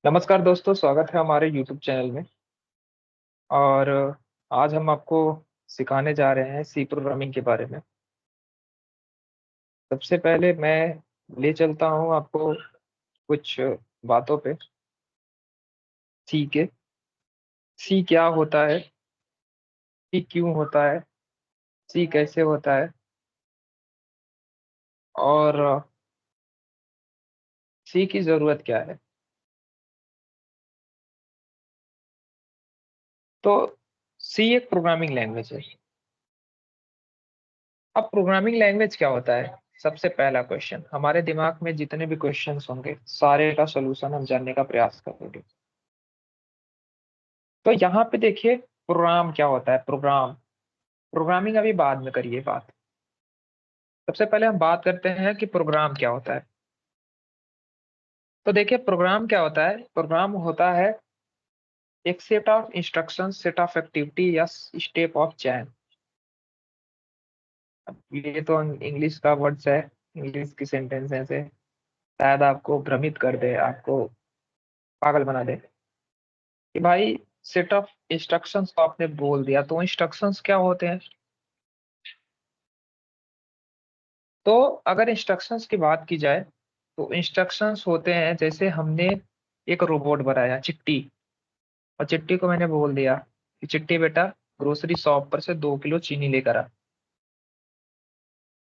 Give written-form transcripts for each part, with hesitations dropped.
नमस्कार दोस्तों, स्वागत है हमारे YouTube चैनल में। और आज हम आपको सिखाने जा रहे हैं सी प्रोग्रामिंग के बारे में। सबसे पहले मैं ले चलता हूँ आपको कुछ बातों पे। सी के सी क्या होता है, सी क्यों होता है, सी कैसे होता है और सी की ज़रूरत क्या है। तो सी एक प्रोग्रामिंग लैंग्वेज है। अब प्रोग्रामिंग लैंग्वेज क्या होता है? सबसे पहला क्वेश्चन, हमारे दिमाग में जितने भी क्वेश्चंस होंगे सारे का सॉल्यूशन हम जानने का प्रयास करेंगे। तो यहाँ पे देखिए, प्रोग्राम क्या होता है। प्रोग्रामिंग अभी बाद में करिए बात। सबसे पहले हम बात करते हैं कि प्रोग्राम क्या होता है। तो देखिए, प्रोग्राम क्या होता है। प्रोग्राम होता है एक set of instruction, set of activity या स्टेप ऑफ चैन। ये तो इंग्लिश का वर्ड्स है, इंग्लिश की सेंटेंसेस है, शायद आपको भ्रमित कर दे, आपको पागल बना दे कि भाई सेट ऑफ इंस्ट्रक्शंस तो आपने बोल दिया, तो इंस्ट्रक्शंस क्या होते हैं। तो अगर इंस्ट्रक्शंस की बात की जाए तो इंस्ट्रक्शंस होते हैं, जैसे हमने एक रोबोट बनाया चिट्टी, और चिट्टी को मैंने बोल दिया कि चिट्टी बेटा ग्रोसरी शॉप पर से 2 किलो चीनी लेकर आ।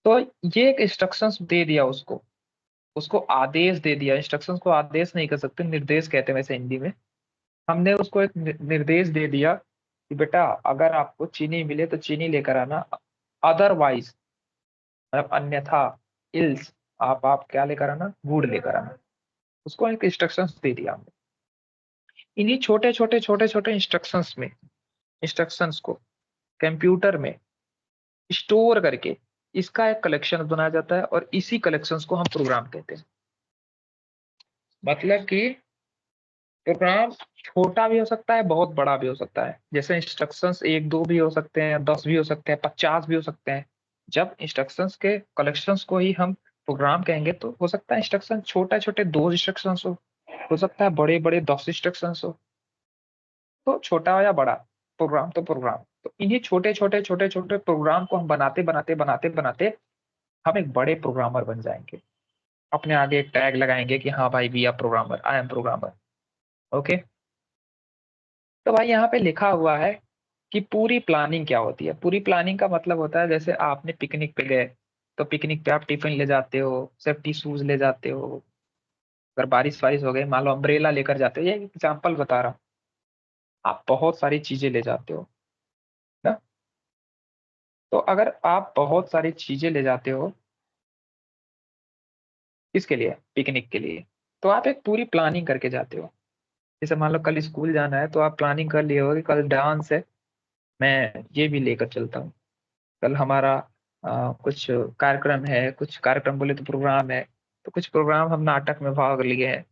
तो ये एक इंस्ट्रक्शंस दे दिया उसको, उसको आदेश दे दिया। इंस्ट्रक्शंस को आदेश नहीं कर सकते, निर्देश कहते हैं वैसे हिंदी में। हमने उसको एक निर्देश दे दिया कि बेटा अगर आपको चीनी मिले तो चीनी लेकर आना, अदरवाइज मतलब अन्यथा, इल्स आप क्या लेकर आना, गुड़ लेकर आना। उसको एक इंस्ट्रक्शंस दे दिया हमने। इन्हीं छोटे छोटे छोटे छोटे इंस्ट्रक्शंस को कंप्यूटर में स्टोर करके इसका एक कलेक्शन बनाया जाता है, और इसी कलेक्शंस को हम प्रोग्राम कहते हैं। मतलब कि प्रोग्राम छोटा भी हो सकता है, बहुत बड़ा भी हो सकता है। जैसे इंस्ट्रक्शंस एक दो भी हो सकते हैं, 10 भी हो सकते हैं, 50 भी हो सकते हैं। जब इंस्ट्रक्शंस के कलेक्शंस को ही हम प्रोग्राम कहेंगे तो हो सकता है इंस्ट्रक्शन छोटे छोटे 2 इंस्ट्रक्शंस हो सकता है बड़े बड़े 10 इंस्ट्रक्शंस हो। तो छोटा हो या बड़ा, प्रोग्राम तो प्रोग्राम। तो इन्हीं छोटे छोटे छोटे छोटे प्रोग्राम को हम बनाते बनाते बनाते बनाते हम एक बड़े प्रोग्रामर बन जाएंगे। अपने आगे एक टैग लगाएंगे कि हाँ भाई we are programmer, I am programmer. Okay. तो भाई यहाँ पे लिखा हुआ है कि पूरी प्लानिंग क्या होती है। पूरी प्लानिंग का मतलब होता है, जैसे आपने पिकनिक पे गए तो पिकनिक पे आप टिफिन ले जाते हो, सेफ्टी शूज ले जाते हो। अगर बारिश वारिश हो गई, मान लो अम्ब्रेला लेकर जाते हो, ये एग्जाम्पल बता रहा हूँ। आप बहुत सारी चीजें ले जाते हो ना। तो अगर आप बहुत सारी चीजें ले जाते हो, किसके लिए, पिकनिक के लिए, तो आप एक पूरी प्लानिंग करके जाते हो। जैसे मान लो कल स्कूल जाना है तो आप प्लानिंग कर लिए हो कि कल डांस है, मैं ये भी लेकर चलता हूँ। कल हमारा कुछ कार्यक्रम है, कुछ कार्यक्रम बोले तो प्रोग्राम है, तो कुछ प्रोग्राम हम नाटक में भाग लिए हैं।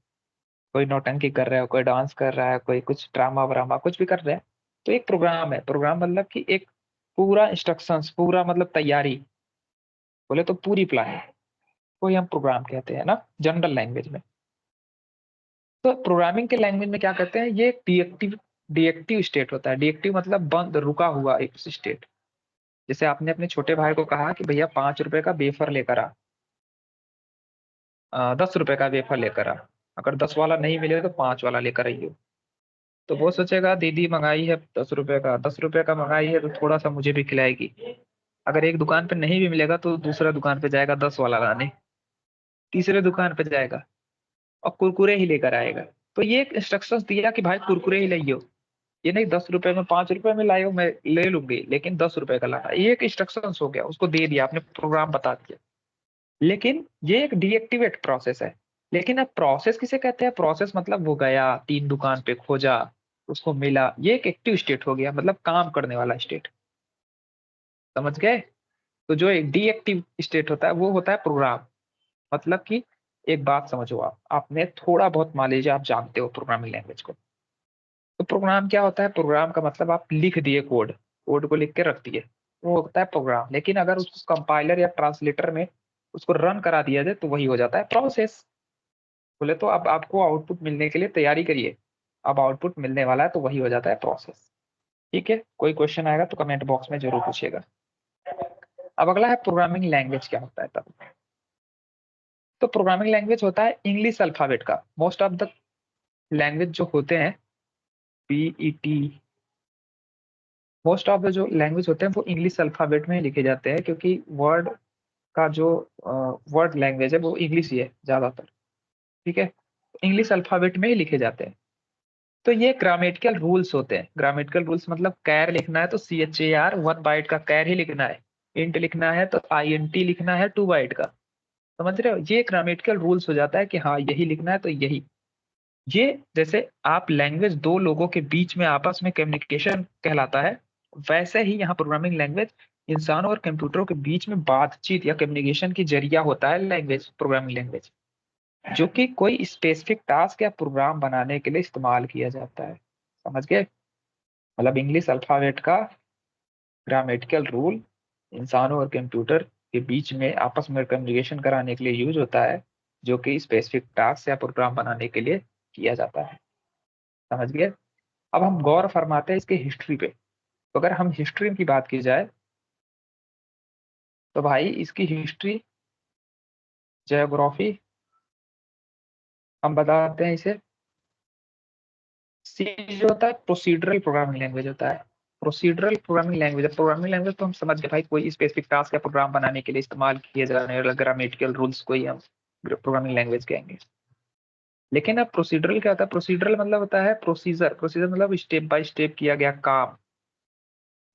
कोई नौटंकी कर रहा है, कोई डांस कर रहा है, कोई कुछ ड्रामा व्रामा कुछ भी कर रहा है। तो एक प्रोग्राम है। प्रोग्राम मतलब कि एक पूरा इंस्ट्रक्शंस, पूरा मतलब तैयारी, बोले तो पूरी प्लानिंग को ही हम प्रोग्राम कहते हैं ना, जनरल लैंग्वेज में। तो प्रोग्रामिंग के लैंग्वेज में क्या कहते हैं, ये एक डीएक्टिव डीएक्टिव स्टेट होता है। डीएक्टिव मतलब बंद, रुका हुआ एक स्टेट। जैसे आपने अपने छोटे भाई को कहा कि भैया 5 रुपए का वेफर लेकर आ, 10 रुपए का वेफर लेकर आ। अगर 10 वाला नहीं मिले तो 5 वाला लेकर आइयो। तो वो सोचेगा दीदी मंगाई है 10 रुपए का, 10 रुपए का मंगाई है तो थोड़ा सा मुझे भी खिलाएगी। अगर एक दुकान पे नहीं भी मिलेगा तो दूसरा दुकान पे जाएगा 10 वाला लाने, तीसरे दुकान पे जाएगा और कुरकुरे ही लेकर आएगा। तो ये एक इंस्ट्रक्शंस दिया कि भाई कुरकुरे ही लाइयो। ये नहीं 10 रुपए में, 5 रुपए में लाइयो, मैं ले लूंगी लेकिन 10 रुपए का लाना। ये एक इंस्ट्रक्शंस हो गया, उसको दे दिया आपने, प्रोग्राम बता दिया। लेकिन ये एक डीएक्टिवेट प्रोसेस है। लेकिन अब प्रोसेस किसे कहते हैं? प्रोसेस मतलब वो गया 3 दुकान पे खोजा, उसको मिला, ये एक एक्टिव स्टेट हो गया, मतलब काम करने वाला स्टेट। समझ गए? तो जो एक डीएक्टिव स्टेट होता है वो होता है प्रोग्राम। मतलब कि एक बात समझो, आप आपने थोड़ा बहुत मान लीजिए आप जानते हो प्रोग्रामिंग लैंग्वेज को। तो प्रोग्राम क्या होता है? प्रोग्राम का मतलब आप लिख दिए कोड, कोड को लिख के रख दिए, वो होता है प्रोग्राम। लेकिन अगर उसको कंपाइलर या ट्रांसलेटर में उसको रन करा दिया जाए तो वही हो जाता है प्रोसेस। बोले तो अब आपको आउटपुट मिलने के लिए तैयारी करिए, अब आउटपुट मिलने वाला है तो वही हो जाता है प्रोसेस। ठीक है, कोई क्वेश्चन आएगा तो कमेंट बॉक्स में जरूर पूछिएगा। अब अगला है प्रोग्रामिंग लैंग्वेज क्या होता है तब। तो प्रोग्रामिंग लैंग्वेज होता है इंग्लिश अल्फाबेट का। मोस्ट ऑफ द लैंग्वेज जो होते हैं, पीईटी, मोस्ट ऑफ द जो लैंग्वेज होते हैं वो इंग्लिश अल्फाबेट में ही लिखे जाते हैं, क्योंकि वर्ड का जो वर्ड लैंग्वेज है वो इंग्लिश ही है ज्यादातर। ठीक है, इंग्लिश अल्फाबेट में ही लिखे जाते हैं। तो ये ग्रामेटिकल रूल्स होते हैं। ग्रामेटिकल रूल्स मतलब कैर लिखना है तो CHAR 1 बाइट का कैर ही लिखना है, इंट लिखना है तो INT लिखना है 2 बाइट का। समझ रहे हो, ये ग्रामेटिकल रूल्स हो जाता है कि हाँ यही लिखना है तो यही। ये जैसे आप लैंग्वेज दो लोगों के बीच में आपस में कम्युनिकेशन कहलाता है, वैसे ही यहाँ प्रोग्रामिंग लैंग्वेज इंसानों और कंप्यूटरों के बीच में बातचीत या कम्युनिकेशन की जरिया होता है लैंग्वेज, प्रोग्रामिंग लैंग्वेज, जो कि कोई स्पेसिफिक टास्क या प्रोग्राम बनाने के लिए इस्तेमाल किया जाता है। समझ गए, मतलब इंग्लिश अल्फाबेट का ग्रामेटिकल रूल इंसानों और कंप्यूटर के बीच में आपस में कम्युनिकेशन कराने के लिए यूज होता है, जो कि स्पेसिफिक टास्क या प्रोग्राम बनाने के लिए किया जाता है। समझ गए। अब हम गौर फरमाते हैं इसके हिस्ट्री पे। तो अगर हम हिस्ट्री की बात की जाए तो भाई इसकी हिस्ट्री, जियोग्राफी, हम बताते हैं इसे। सी जो होता है प्रोसीडरल प्रोग्रामिंग लैंग्वेज होता है। प्रोसीडरल प्रोग्रामिंग लैंग्वेज, प्रोग्रामिंग लैंग्वेज तो हम समझ गए भाई, कोई स्पेसिफिक टास्क या प्रोग्राम बनाने के लिए इस्तेमाल किए जाने वाले ग्रामेटिकल रूल्स को ही हम प्रोग्रामिंग लैंग्वेज कहेंगे। लेकिन अब प्रोसीडरल क्या होता है? प्रोसीडरल मतलब होता है प्रोसीजर। प्रोसीजर मतलब स्टेप बाय स्टेप किया गया काम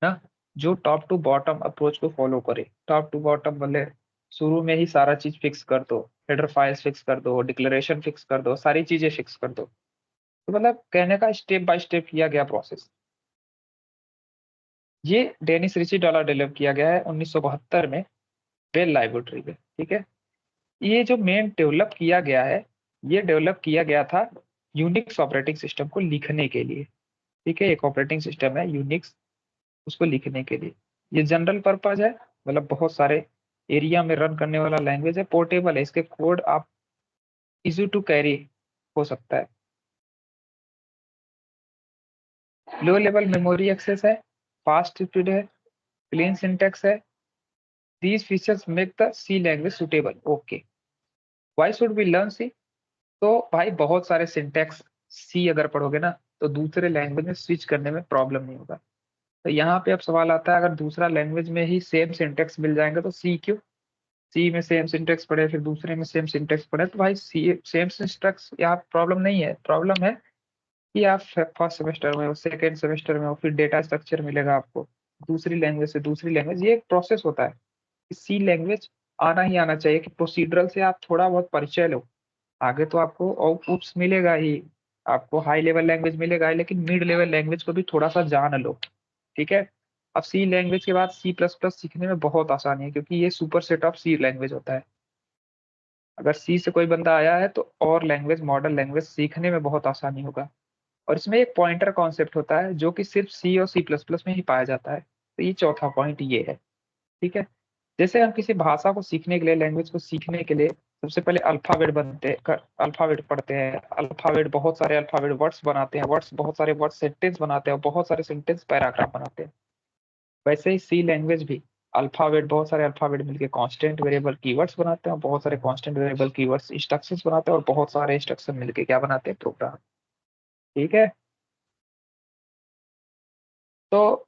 ना, जो टॉप टू बॉटम अप्रोच को फॉलो करे। टॉप टू बॉटम मतलब शुरू में ही सारा चीज फिक्स कर दो, हेडर फाइल्स फिक्स कर दो, डिक्लेरेशन फिक्स कर दो, सारी चीजें फिक्स कर दो। तो मतलब कहने का स्टेप बाय स्टेप किया गया प्रोसेस। ये डेनिस रिची द्वारा डेवलप किया गया है 1972 में बेल लाइब्रेटरी में। ठीक है, ये जो मेन डेवलप किया गया है, ये डेवलप किया गया था यूनिक्स ऑपरेटिंग सिस्टम को लिखने के लिए। ठीक है, एक ऑपरेटिंग सिस्टम है यूनिक्स, उसको लिखने के लिए। ये जनरल पर्पज है, मतलब बहुत सारे एरिया में रन करने वाला लैंग्वेज है, पोर्टेबल है, इसके कोड आप इजी टू कैरी हो सकता है। लो लेवल मेमोरी एक्सेस है, फास्ट स्पीड है, क्लीन सिंटेक्स है। These features make the C language suitable. Okay, why should we learn C? तो भाई बहुत सारे सिंटेक्स सी अगर पढ़ोगे ना तो दूसरे लैंग्वेज में स्विच करने में प्रॉब्लम नहीं होगा। तो यहाँ पे अब सवाल आता है, अगर दूसरा लैंग्वेज में ही सेम सिंटेक्स मिल जाएंगे तो सी क्यों? सी में सेम सिंटेक्स पढ़े फिर दूसरे में सेम सिंटेक्स पढ़े, तो भाई सी सेम सिंटेक्स यहाँ प्रॉब्लम नहीं है। प्रॉब्लम है कि आप फर्स्ट सेमेस्टर में हो, सेकेंड सेमेस्टर में हो, फिर डेटा स्ट्रक्चर मिलेगा आपको दूसरी लैंग्वेज से दूसरी लैंग्वेज। ये एक प्रोसेस होता है। सी लैंग्वेज आना ही आना चाहिए कि प्रोसीडरल से आप थोड़ा बहुत परिचय लो, आगे तो आपको आउटपुट्स मिलेगा ही, आपको हाई लेवल लैंग्वेज मिलेगा ही, लेकिन मिड लेवल लैंग्वेज को भी थोड़ा सा जान लो। ठीक है, अब सी लैंग्वेज के बाद C++ सीखने में बहुत आसानी है, क्योंकि ये super set of C language होता है। अगर सी से कोई बंदा आया है तो और लैंग्वेज, मॉडर्न लैंग्वेज सीखने में बहुत आसानी होगा। और इसमें एक पॉइंटर कॉन्सेप्ट होता है जो कि सिर्फ सी और C++ में ही पाया जाता है। तो ये चौथा पॉइंट ये है। ठीक है, जैसे हम किसी भाषा को सीखने के लिए, लैंग्वेज को सीखने के लिए सबसे पहले अल्फाबेट अल्फाबेट पढ़ते हैं, अल्फाबेट बहुत सारे अल्फाबेट वर्ड्स बनाते हैं, वर्ड्स बहुत सारे वर्ड सेंटेंस बनाते हैं, और बहुत सारे सेंटेंस पैराग्राफ बनाते हैं। वैसे ही सी लैंग्वेज भी अल्फाबेट, बहुत सारे अल्फाबेट मिलके कांस्टेंट वेरिएबल कीवर्ड्स बनाते हैं, और बहुत सारे कांस्टेंट वेरिएबल कीवर्ड्स इंस्ट्रक्शंस बनाते हैं, और बहुत सारे इंस्ट्रक्शन मिलके क्या बनाते हैं? प्रोग्राम। ठीक है, तो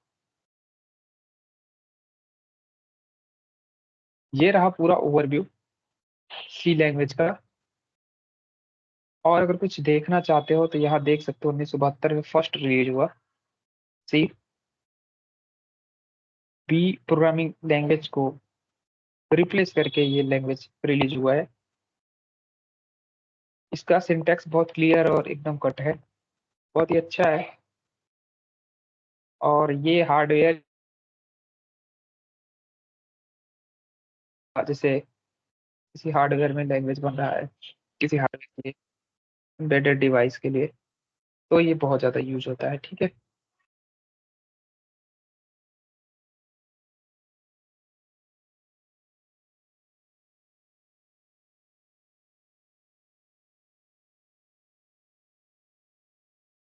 ये रहा पूरा ओवरव्यू सी लैंग्वेज का। और अगर कुछ देखना चाहते हो तो यहाँ देख सकते हो, 1972 में फर्स्ट रिलीज हुआ सी। बी प्रोग्रामिंग लैंग्वेज को रिप्लेस करके ये लैंग्वेज रिलीज हुआ है। इसका सिंटैक्स बहुत क्लियर और एकदम कट है, बहुत ही अच्छा है। और ये हार्डवेयर, जैसे किसी हार्डवेयर में लैंग्वेज बन रहा है, किसी हार्डवेयर के लिए, एम्बेडेड डिवाइस के लिए, तो ये बहुत ज़्यादा यूज होता है। ठीक है,